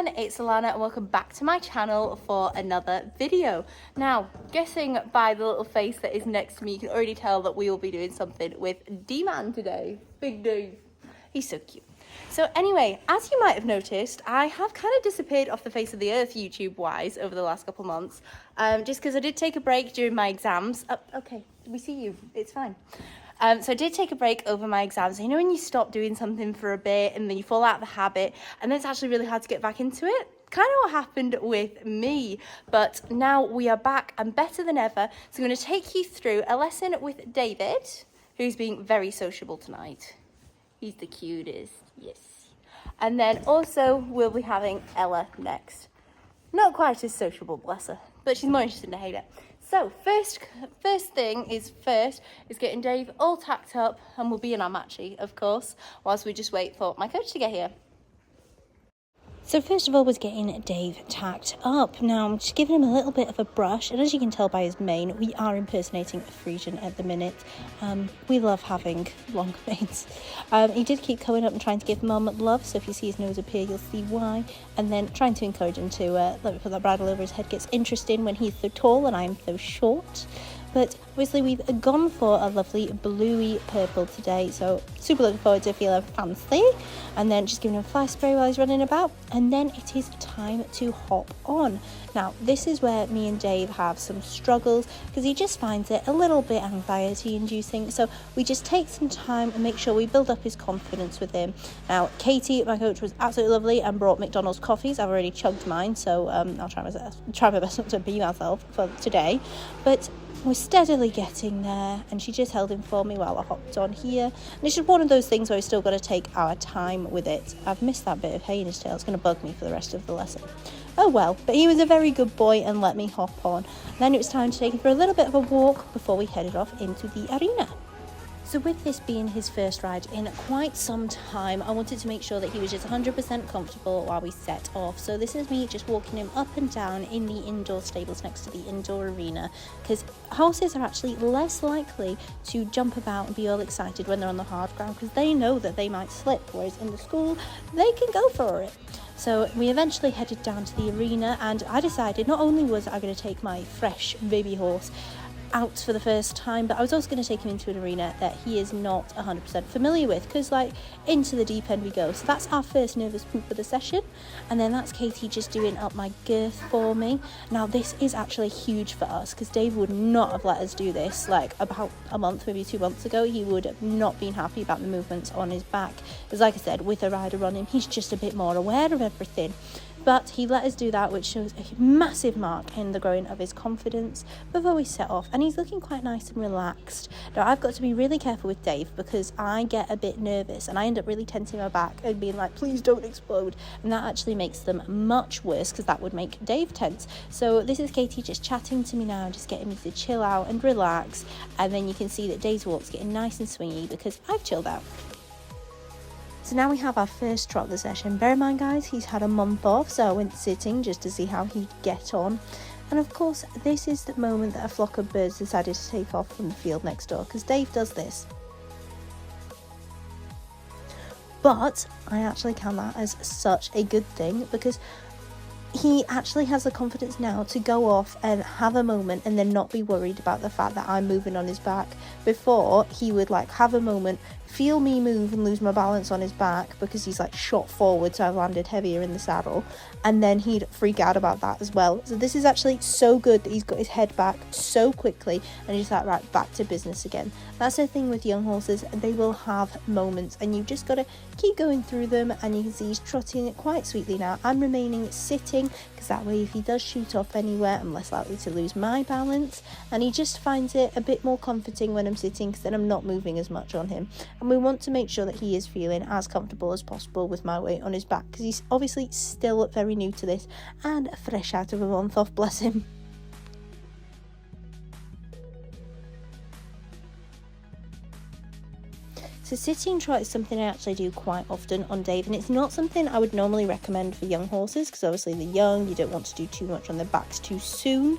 everyone, it's Alana and welcome back to my channel for another video. Now, guessing by the little face that is next to me, you can already tell that we will be doing something with D-Man today. Big Dave. He's so cute. So anyway, as you might have noticed, I have kind of disappeared off the face of the earth YouTube-wise over the last couple months, just because I did take a break during my exams. Okay, we see you. It's fine. So I did take a break over my exams. You know when you stop doing something for a bit and then you fall out of the habit and then it's actually really hard to get back into it? Kind of what happened with me. But now we are back and better than ever. So I'm going to take you through a lesson with David, who's being very sociable tonight. He's the cutest, yes. And then also we'll be having Ella next. Not quite as sociable, bless her, but she's more interested in Hayden. So first thing is getting Dave all tacked up, and we'll be in our matchy, of course, whilst we just wait for my coach to get here. So first of all was getting Dave tacked up. Now I'm just giving him a little bit of a brush, and as you can tell by his mane, we are impersonating a Frisian at the minute. We love having long manes. He did keep coming up and trying to give Mum love, so if you see his nose appear you'll see why, and then trying to encourage him to let me put that bridle over his head gets interesting when he's so tall and I'm so short. But obviously we've gone for a lovely bluey purple today, so super looking forward to feeling fancy. And then just giving him a fly spray while he's running about, and then it is time to hop on. Now this is where me and Dave have some struggles because he just finds it a little bit anxiety inducing, so we just take some time and make sure we build up his confidence with him. Now Katie, my coach, was absolutely lovely and brought McDonald's coffees. I've already chugged mine, so I'll try my best not to be myself for today, but we're steadily getting there, and she just held him for me while I hopped on here. And it's just one of those things where we've still got to take our time with it. I've missed that bit of hay in his tail. It's going to bug me for the rest of the lesson. Oh well, but he was a very good boy and let me hop on. Then it was time to take him for a little bit of a walk before we headed off into the arena. So with this being his first ride in quite some time, I wanted to make sure that he was just 100% comfortable while we set off. So this is me just walking him up and down in the indoor stables next to the indoor arena, because horses are actually less likely to jump about and be all excited when they're on the hard ground because they know that they might slip, whereas in the school they can go for it. So we eventually headed down to the arena, and I decided not only was I going to take my fresh baby horse out for the first time, but I was also going to take him into an arena that he is not 100% familiar with, because like into the deep end we go. So that's our first nervous poop of the session, and then that's Katie just doing up my girth for me. Now this is actually huge for us because Dave would not have let us do this like about a month, maybe 2 months ago. He would have not been happy about the movements on his back, because like I said, with a rider on him he's just a bit more aware of everything. But he let us do that, which shows a massive mark in the growing of his confidence before we set off. And he's looking quite nice and relaxed. Now, I've got to be really careful with Dave because I get a bit nervous and I end up really tensing my back and being like, please don't explode. And that actually makes them much worse because that would make Dave tense. So this is Katie just chatting to me now, just getting me to chill out and relax. And then you can see that Dave's walk's getting nice and swingy because I've chilled out. So now we have our first trot of the session. Bear in mind guys, he's had a month off, so I went sitting just to see how he'd get on. And of course, this is the moment that a flock of birds decided to take off from the field next door, because Dave does this. But I actually count that as such a good thing, because he actually has the confidence now to go off and have a moment and then not be worried about the fact that I'm moving on his back. Before, he would like have a moment, feel me move and lose my balance on his back because he's like shot forward, so I've landed heavier in the saddle, and then he'd freak out about that as well. So this is actually so good that he's got his head back so quickly and he's like, right, back to business again. That's the thing with young horses, they will have moments and you've just got to keep going through them. And you can see he's trotting it quite sweetly now. I'm remaining sitting because that way if he does shoot off anywhere I'm less likely to lose my balance, and he just finds it a bit more comforting when I'm sitting because then I'm not moving as much on him. And we want to make sure that he is feeling as comfortable as possible with my weight on his back, because he's obviously still very new to this and fresh out of a month off, bless him. So sitting trot is something I actually do quite often on Dave, and it's not something I would normally recommend for young horses because obviously they're young, you don't want to do too much on their backs too soon.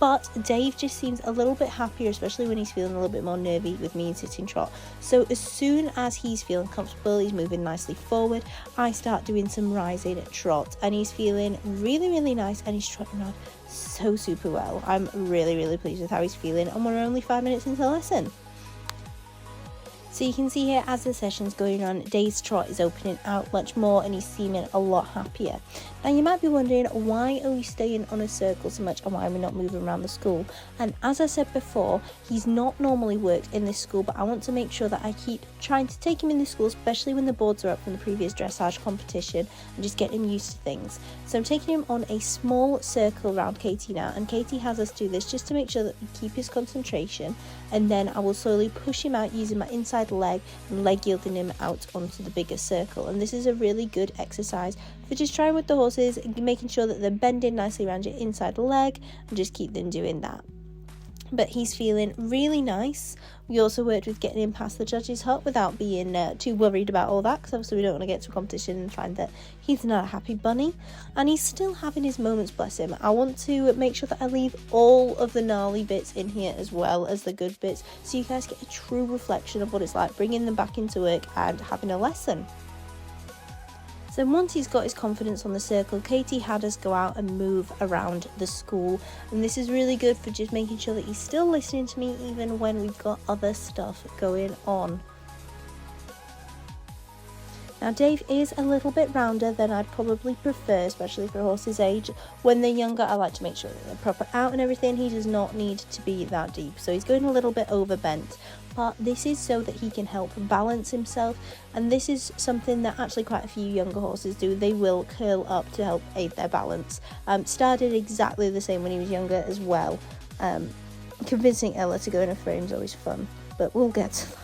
But Dave just seems a little bit happier, especially when he's feeling a little bit more nervy with me in sitting trot. So as soon as he's feeling comfortable, he's moving nicely forward, I start doing some rising trot, and he's feeling really, really nice, and he's trotting around so super well. I'm really, really pleased with how he's feeling, and we're only 5 minutes into the lesson. So you can see here, as the session's going on, Dave's trot is opening out much more and he's seeming a lot happier. Now you might be wondering, why are we staying on a circle so much and why are we not moving around the school? And as I said before, he's not normally worked in this school, but I want to make sure that I keep trying to take him in the school, especially when the boards are up from the previous dressage competition, and just get him used to things. So I'm taking him on a small circle around Katie now, and Katie has us do this just to make sure that we keep his concentration, and then I will slowly push him out using my inside leg and leg yielding him out onto the bigger circle. And this is a really good exercise for just trying with the horses, making sure that they're bending nicely around your inside leg, and just keep them doing that. But he's feeling really nice. We also worked with getting him past the judges' hut without being too worried about all that, because obviously we don't want to get to a competition and find that he's not a happy bunny. And he's still having his moments, bless him. I want to make sure that I leave all of the gnarly bits in here as well as the good bits, so you guys get a true reflection of what it's like bringing them back into work and having a lesson. So once he's got his confidence on the circle, Katie had us go out and move around the school, and this is really good for just making sure that he's still listening to me even when we've got other stuff going on. Now Dave is a little bit rounder than I'd probably prefer, especially for a horse's age. When they're younger, I like to make sure that they're proper out and everything. He does not need to be that deep, so he's going a little bit overbent. But this is so that he can help balance himself, and this is something that actually quite a few younger horses do. They will curl up to help aid their balance. Started exactly the same when he was younger as well. Convincing Ella to go in a frame is always fun, but we'll get to that.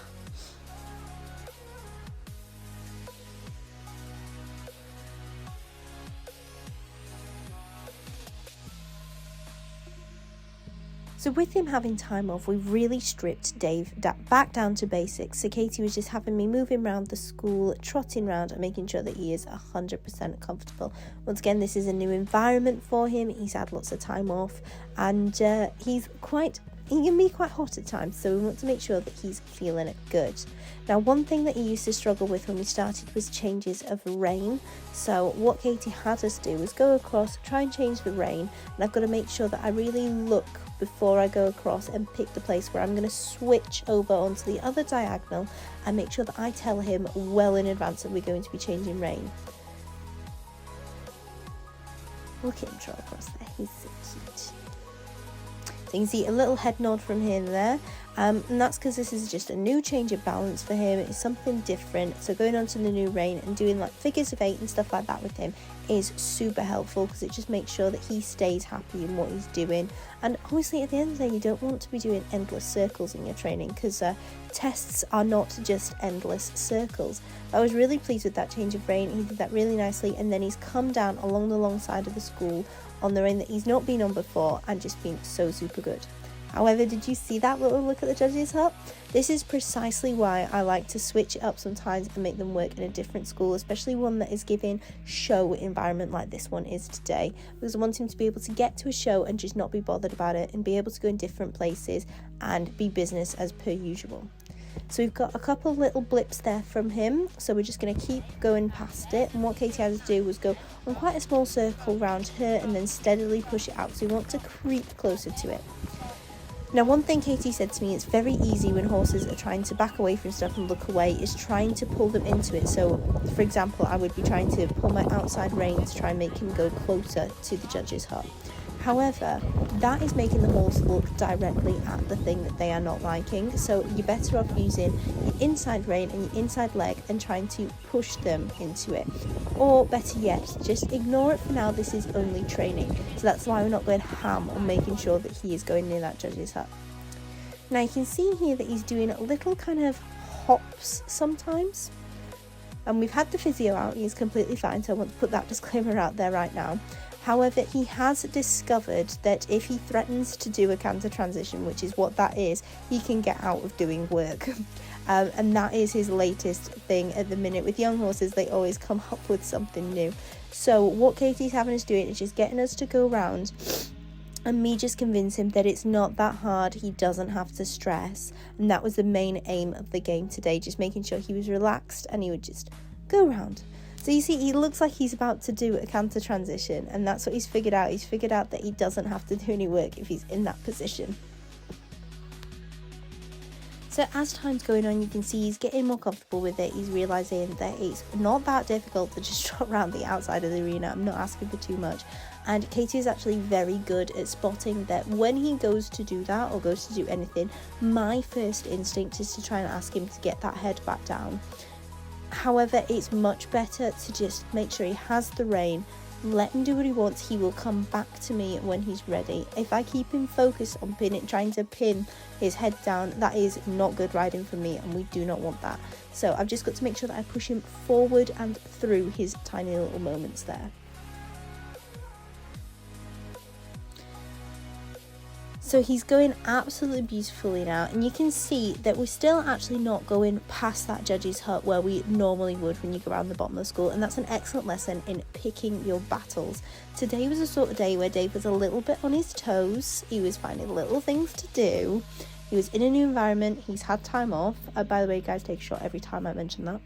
So with him having time off, we really stripped Dave back down to basics. So Katie was just having me move him around the school, trotting around and making sure that he is 100% comfortable. Once again, this is a new environment for him. He's had lots of time off, and he can be quite hot at times, so we want to make sure that he's feeling good. Now, one thing that he used to struggle with when we started was changes of rein. So what Katie had us do was go across, try and change the rein, and I've got to make sure that I really look before I go across and pick the place where I'm going to switch over onto the other diagonal, and make sure that I tell him well in advance that we're going to be changing rein. Look at him trot across there, he's so cute. So you can see a little head nod from him there, and that's because this is just a new change of balance for him. It's something different, so going on to the new rein and doing like figures of 8 and stuff like that with him is super helpful, because it just makes sure that he stays happy in what he's doing. And obviously at the end of the day, you don't want to be doing endless circles in your training, because tests are not just endless circles. I was really pleased with that change of rein. He did that really nicely, and then he's come down along the long side of the school on the rein that he's not been on before, and just been so super good. However, did you see that little look at the judges' hut? This is precisely why I like to switch it up sometimes and make them work in a different school, especially one that is giving show environment like this one is today, because I want him to be able to get to a show and just not be bothered about it, and be able to go in different places and be business as per usual. So we've got a couple of little blips there from him, so we're just going to keep going past it. And what Katie had to do was go on quite a small circle around her and then steadily push it out, so we want to creep closer to it. Now, one thing Katie said to me, it's very easy when horses are trying to back away from stuff and look away, is trying to pull them into it. So, for example, I would be trying to pull my outside rein to try and make him go closer to the judge's hut. However, that is making the horse look directly at the thing that they are not liking. So you're better off using your inside rein and your inside leg and trying to push them into it. Or better yet, just ignore it for now. This is only training. So that's why we're not going ham on making sure that he is going near that judge's hut. Now you can see here that he's doing little kind of hops sometimes. And we've had the physio out, he's completely fine, so I want to put that disclaimer out there right now. However, he has discovered that if he threatens to do a canter transition, which is what that is, he can get out of doing work. And that is his latest thing at the minute. With young horses, they always come up with something new. So what Katie's having us doing is just getting us to go around and me just convince him that it's not that hard, he doesn't have to stress. And that was the main aim of the game today, just making sure he was relaxed and he would just go around. So you see, he looks like he's about to do a canter transition, and that's what he's figured out. He's figured out that he doesn't have to do any work if he's in that position. So as time's going on, you can see he's getting more comfortable with it. He's realising that it's not that difficult to just trot around the outside of the arena. I'm not asking for too much. And Katie is actually very good at spotting that when he goes to do that or goes to do anything, my first instinct is to try and ask him to get that head back down. However, it's much better to just make sure he has the rein, let him do what he wants. He will come back to me when he's ready. If I keep him focused on trying to pin his head down, that is not good riding for me, and we do not want that. So I've just got to make sure that I push him forward and through his tiny little moments there. So he's going absolutely beautifully now, and you can see that we're still actually not going past that judge's hut where we normally would when you go around the bottom of the school, and that's an excellent lesson in picking your battles. Today was a sort of day where Dave was a little bit on his toes. He was finding little things to do. He was in a new environment. He's had time off. By the way, guys, take a shot every time I mention that.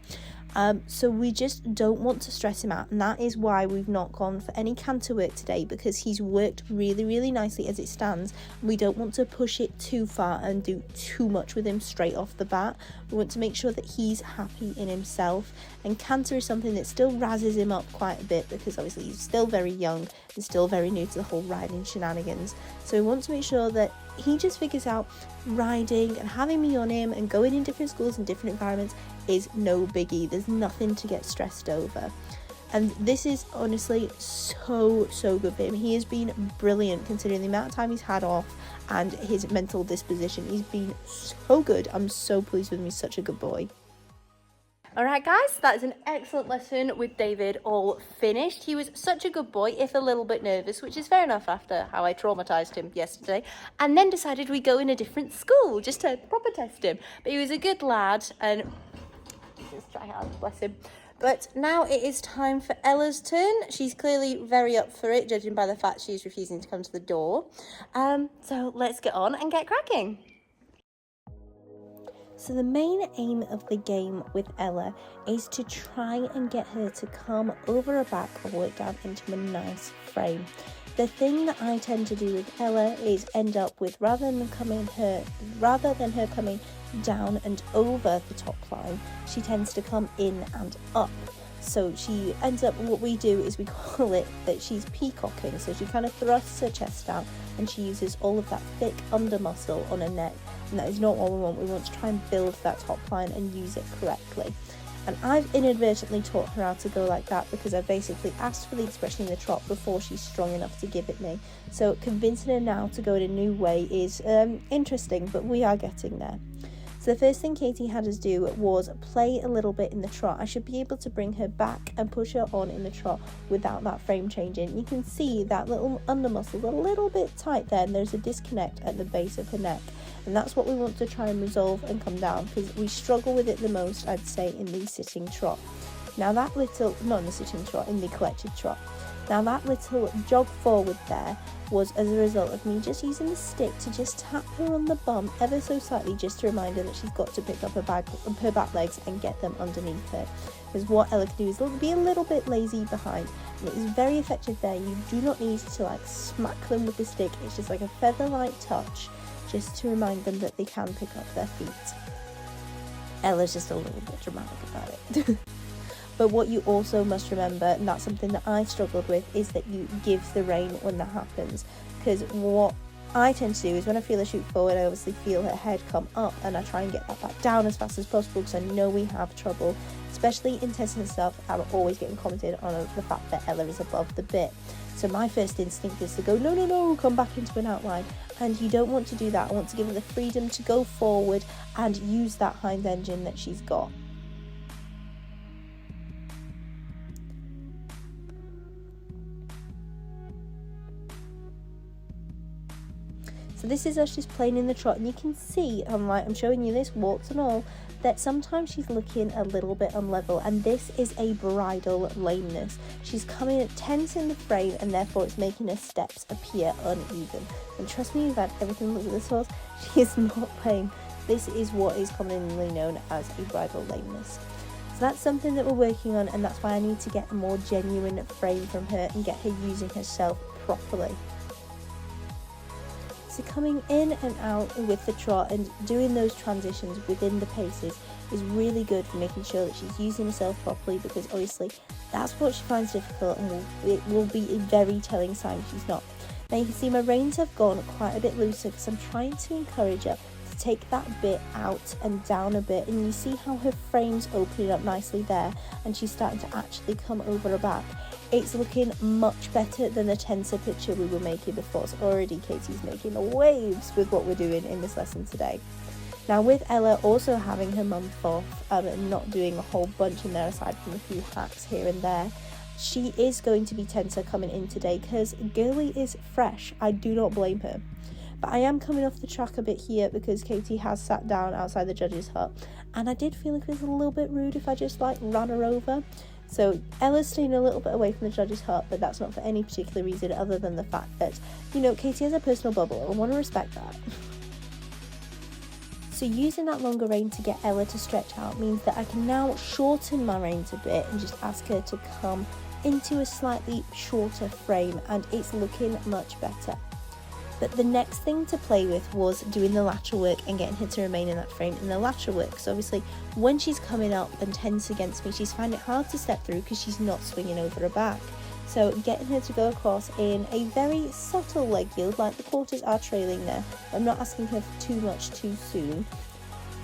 So we just don't want to stress him out, and that is why we've not gone for any canter work today, because he's worked really nicely as it stands. We don't want to push it too far and do too much with him straight off the bat. We want to make sure that he's happy in himself, and canter is something that still razzes him up quite a bit, because obviously he's still very young and still very new to the whole riding shenanigans. So we want to make sure that he just figures out riding and having me on him and going in different schools and different environments is no biggie. There's nothing to get stressed over. And this is honestly so good for him. He has been brilliant considering the amount of time he's had off and his mental disposition. He's been so good. I'm so pleased with him. He's such a good boy. Alright guys, that is an excellent lesson with David all finished. He was such a good boy, if a little bit nervous, which is fair enough after how I traumatised him yesterday, and then decided we'd go in a different school just to proper test him. But he was a good lad, and just try hard, bless him. But now it is time for Ella's turn. She's clearly very up for it, judging by the fact she's refusing to come to the door. So let's get on and get cracking. So the main aim of the game with Ella is to try and get her to come over her back and work down into a nice frame. The thing that I tend to do with Ella is end up with, rather than her coming down and over the top line, she tends to come in and up. So she ends up, what we do is we call it that she's peacocking. So she kind of thrusts her chest out and she uses all of that thick under muscle on her neck. And that is not what we want. We want to try and build that top line and use it correctly. And I've inadvertently taught her how to go like that because I basically asked for the expression in the trot before she's strong enough to give it me. So convincing her now to go in a new way is interesting, but we are getting there. So the first thing Katie had us do was play a little bit in the trot. I should be able to bring her back and push her on in the trot without that frame changing. You can see that little under muscle a little bit tight there, and there's a disconnect at the base of her neck. And that's what we want to try and resolve and come down, because we struggle with it the most, I'd say, in the sitting trot. Now that little, not in the sitting trot, in the collected trot. Now that little jog forward there was as a result of me just using the stick to just tap her on the bum ever so slightly, just to remind her that she's got to pick up her back legs and get them underneath her. Because what Ella can do is be a little bit lazy behind, and it is very effective there. You do not need to like smack them with the stick. It's just like a feather-light touch, just to remind them that they can pick up their feet. Ella's just a little bit dramatic about it. But what you also must remember, and that's something that I struggled with, is that you give the rein when that happens. Because what I tend to do is when I feel her shoot forward, I obviously feel her head come up, and I try and get that back down as fast as possible, because I know we have trouble, especially in testing stuff. I'm always getting commented on the fact that Ella is above the bit. So my first instinct is to go, no, come back into an outline. And you don't want to do that. I want to give her the freedom to go forward and use that hind engine that she's got. So this is us just playing in the trot, and you can see, I'm showing you this, warts and all, that sometimes she's looking a little bit unlevel, and this is a bridle lameness. She's coming tense in the frame, and therefore it's making her steps appear uneven. And trust me, you've had everything look at this horse, she is not lame. This is what is commonly known as a bridle lameness. So that's something that we're working on, and that's why I need to get a more genuine frame from her and get her using herself properly. So coming in and out with the trot and doing those transitions within the paces is really good for making sure that she's using herself properly, because obviously that's what she finds difficult, and it will be a very telling sign she's not. Now you can see my reins have gone quite a bit looser because I'm trying to encourage her to take that bit out and down a bit, and you see how her frame's opening up nicely there, and she's starting to actually come over her back. It's looking much better than the tensor picture we were making before. So already Katie's making waves with what we're doing in this lesson today. Now with Ella also having her month off and not doing a whole bunch in there aside from a few hacks here and there, she is going to be tenser coming in today because Girly is fresh. I do not blame her. But I am coming off the track a bit here because Katie has sat down outside the judge's hut, and I did feel like it was a little bit rude if I just like ran her over. So Ella's staying a little bit away from the judge's hut, but that's not for any particular reason other than the fact that, you know, Katie has a personal bubble. I want to respect that. So using that longer rein to get Ella to stretch out means that I can now shorten my reins a bit and just ask her to come into a slightly shorter frame, and it's looking much better. But the next thing to play with was doing the lateral work and getting her to remain in that frame in the lateral work. So obviously when she's coming up and tense against me, she's finding it hard to step through because she's not swinging over her back. So getting her to go across in a very subtle leg yield, like the quarters are trailing there, I'm not asking her for too much too soon,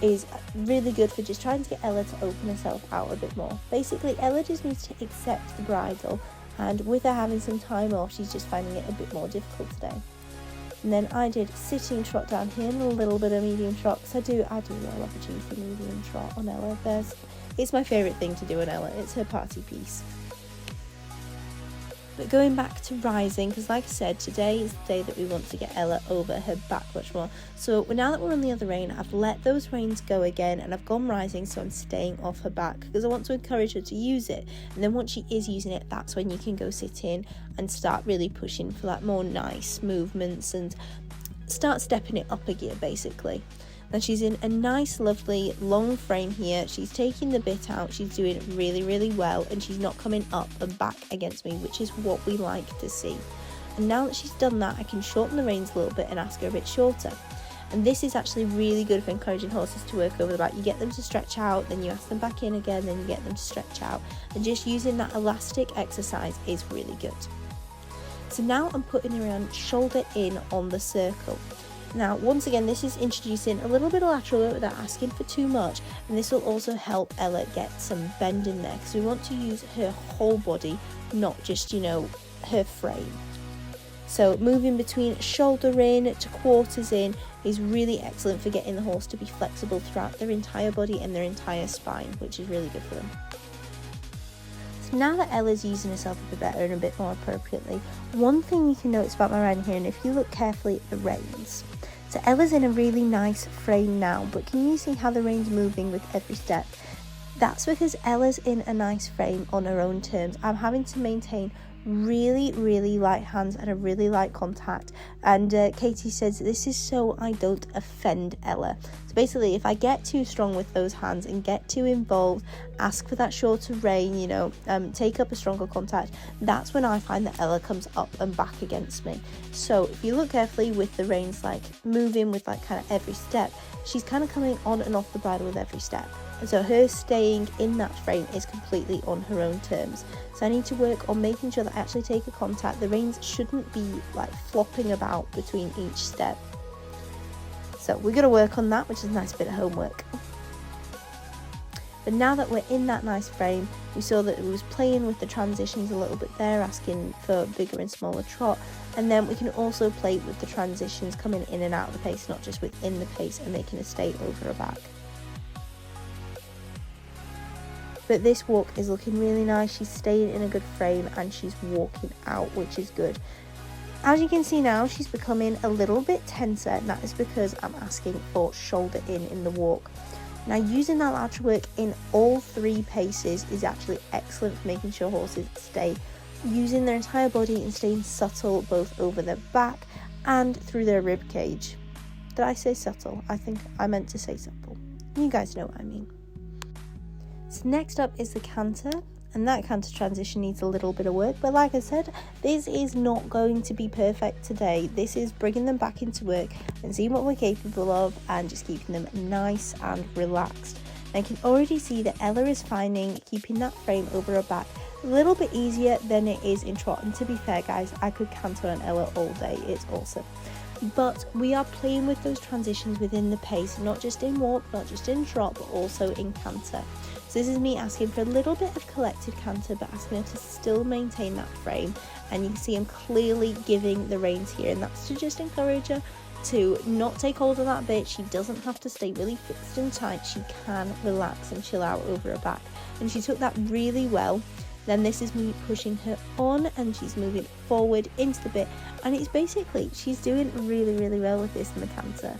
is really good for just trying to get Ella to open herself out a bit more. Basically Ella just needs to accept the bridle, and with her having some time off, she's just finding it a bit more difficult today. And then I did sitting trot down here and a little bit of medium trot, because I do love a cheeky medium trot on Ella. It's my favourite thing to do on Ella, it's her party piece. But going back to rising, because like I said, today is the day that we want to get Ella over her back much more. So now that we're on the other rein, I've let those reins go again and I've gone rising, so I'm staying off her back because I want to encourage her to use it. And then once she is using it, that's when you can go sit in and start really pushing for that more nice movements and start stepping it up a gear basically. And she's in a nice lovely long frame here. She's taking the bit out, she's doing really well, and she's not coming up and back against me, which is what we like to see. And now that she's done that, I can shorten the reins a little bit and ask her a bit shorter. And this is actually really good for encouraging horses to work over the back. You get them to stretch out, then you ask them back in again, then you get them to stretch out, and just using that elastic exercise is really good. So now I'm putting her on shoulder in on the circle. Now, once again, this is introducing a little bit of lateral work without asking for too much, and this will also help Ella get some bend in there, because we want to use her whole body, not just, you know, her frame. So moving between shoulder in to quarters in is really excellent for getting the horse to be flexible throughout their entire body and their entire spine, which is really good for them. So now that Ella's using herself a bit better and a bit more appropriately, one thing you can notice about my riding here, and if you look carefully at the reins, so Ella's in a really nice frame now, but can you see how the reins moving with every step? That's because Ella's in a nice frame on her own terms. I'm having to maintain really light hands and a really light contact, and Katie says this is so I don't offend Ella. So basically, if I get too strong with those hands and get too involved, ask for that shorter rein, you know, take up a stronger contact, that's when I find that Ella comes up and back against me. So if you look carefully with the reins like moving with like kind of every step, she's kind of coming on and off the bridle with every step. And so her staying in that frame is completely on her own terms. So I need to work on making sure that I actually take a contact. The reins shouldn't be like flopping about between each step. So we're going to work on that, which is a nice bit of homework. But now that we're in that nice frame, we saw that it was playing with the transitions a little bit there, asking for bigger and smaller trot. And then we can also play with the transitions coming in and out of the pace, not just within the pace, and making a stay over her back. But this walk is looking really nice. She's staying in a good frame and she's walking out, which is good. As you can see now, she's becoming a little bit tenser, and that is because I'm asking for shoulder in the walk. Now, using that lateral work in all 3 paces is actually excellent for making sure horses stay using their entire body and staying subtle both over their back and through their rib cage. Did I say subtle? I think I meant to say supple. You guys know what I mean. So next up is the canter, and that canter transition needs a little bit of work, but like I said, this is not going to be perfect today. This is bringing them back into work and seeing what we're capable of and just keeping them nice and relaxed. And I can already see that Ella is finding keeping that frame over her back a little bit easier than it is in trot, and to be fair guys, I could canter on Ella all day, it's awesome. But we are playing with those transitions within the pace, not just in walk, not just in trot, but also in canter. So this is me asking for a little bit of collected canter, but asking her to still maintain that frame. And you can see I'm clearly giving the reins here, and that's to just encourage her to not take hold of that bit. She doesn't have to stay really fixed and tight. She can relax and chill out over her back. And she took that really well. Then this is me pushing her on, and she's moving forward into the bit, and it's basically, she's doing really, really well with this in the canter.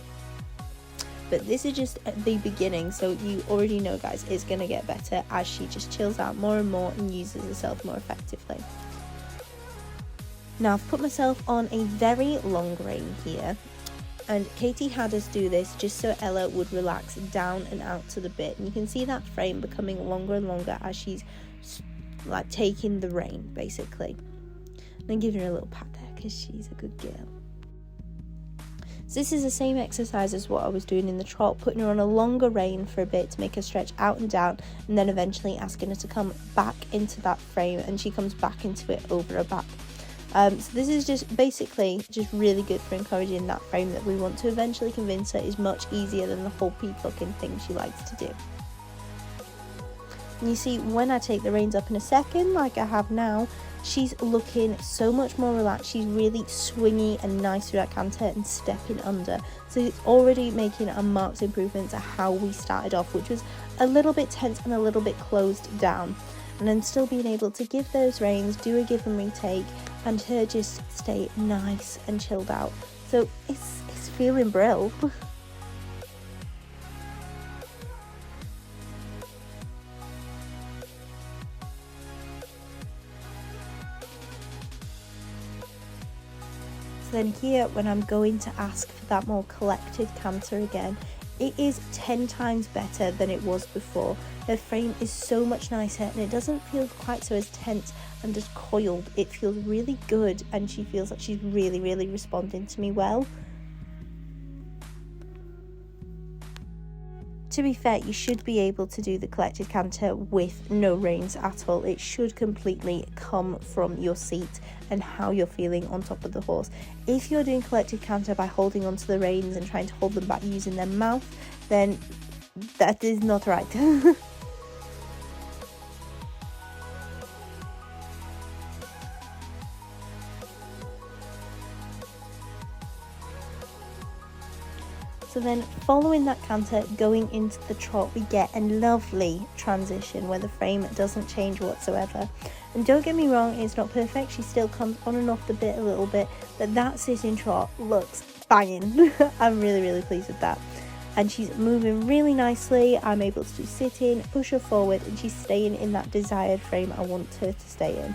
But this is just at the beginning, so you already know guys, it's going to get better as she just chills out more and more and uses herself more effectively. Now I've put myself on a very long rein here, and Katie had us do this just so Ella would relax down and out to the bit, and you can see that frame becoming longer and longer as she's like taking the rein basically. And then giving her a little pat there because she's a good girl. So this is the same exercise as what I was doing in the trot, putting her on a longer rein for a bit to make her stretch out and down, and then eventually asking her to come back into that frame, and she comes back into it over her back. So this is just basically just really good for encouraging that frame that we want to eventually convince her is much easier than the whole peacocking thing she likes to do. And you see, when I take the reins up in a second, like I have now, she's looking so much more relaxed. She's really swingy and nice through that canter and stepping under. So it's already making a marked improvement to how we started off, which was a little bit tense and a little bit closed down. And then still being able to give those reins, do a give and retake, and her just stay nice and chilled out. So it's feeling brill. So then here, when I'm going to ask for that more collected canter again, it is 10 times better than it was before. Her frame is so much nicer, and it doesn't feel quite so as tense and just coiled. It feels really good, and she feels like she's really, really responding to me well. To be fair, you should be able to do the collected canter with no reins at all. It should completely come from your seat and how you're feeling on top of the horse. If you're doing collected canter by holding onto the reins and trying to hold them back using their mouth, then that is not right. So then following that canter, going into the trot, we get a lovely transition where the frame doesn't change whatsoever. And don't get me wrong, it's not perfect. She still comes on and off the bit a little bit, but that sitting trot looks banging. I'm really, really pleased with that. And she's moving really nicely. I'm able to do sitting, push her forward, and she's staying in that desired frame I want her to stay in.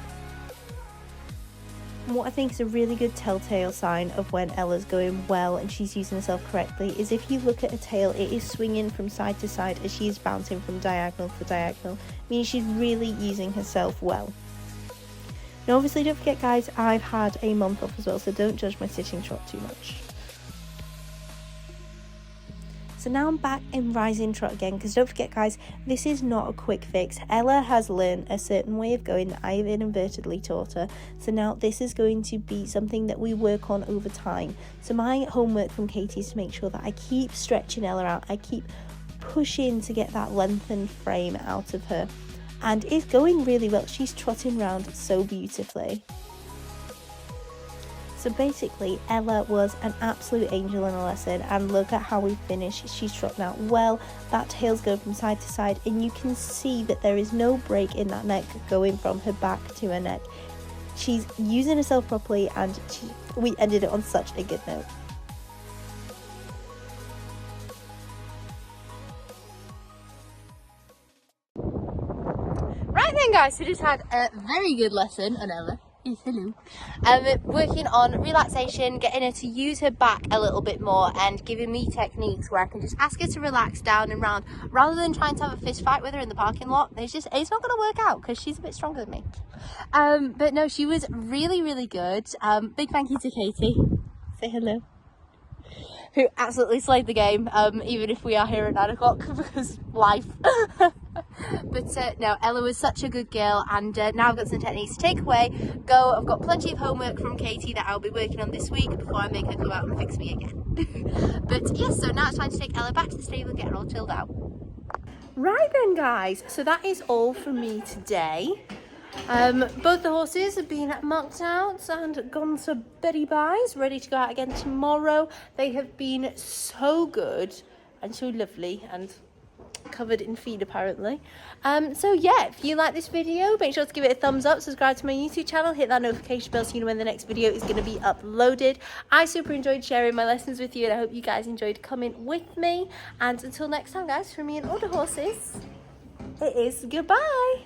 And what I think is a really good telltale sign of when Ella's going well and she's using herself correctly is if you look at her tail, it is swinging from side to side as she's bouncing from diagonal to diagonal, meaning she's really using herself well. Now obviously don't forget guys, I've had a month off as well, so don't judge my sitting trot too much. So now I'm back in rising trot again, because don't forget guys, this is not a quick fix. Ella has learned a certain way of going that I've inadvertently taught her. So now this is going to be something that we work on over time. So my homework from Katie is to make sure that I keep stretching Ella out. I keep pushing to get that lengthened frame out of her. And it's going really well. She's trotting around so beautifully. So basically, Ella was an absolute angel in a lesson, and look at how we finished. She's trotting out well, that tail's going from side to side, and you can see that there is no break in that neck going from her back to her neck. She's using herself properly, and we ended it on such a good note. guys, so just had a very good lesson on Ella. Yes, hello. Working on relaxation, getting her to use her back a little bit more and giving me techniques where I can just ask her to relax down and round rather than trying to have a fist fight with her in the parking lot. It's not going to work out because she's a bit stronger than me. But no, she was really, really good. Big thank you to Katie. Say hello. Who absolutely slayed the game, even if we are here at 9 o'clock because life. But no, Ella was such a good girl, and now I've got some techniques to take away. I've got plenty of homework from Katie that I'll be working on this week before I make her go out and fix me again. But yes, so now it's time to take Ella back to the stable and get her all chilled out. Right then guys, so that is all from me today. Both the horses have been marked out and gone to Betty Buys, ready to go out again tomorrow. They have been so good and so lovely and covered in feed apparently. So yeah, if you like this video, make sure to give it a thumbs up, subscribe to my YouTube channel, hit that notification bell so you know when the next video is going to be uploaded. I super enjoyed sharing my lessons with you, and I hope you guys enjoyed coming with me. And until next time guys, from me and all the horses, it is goodbye.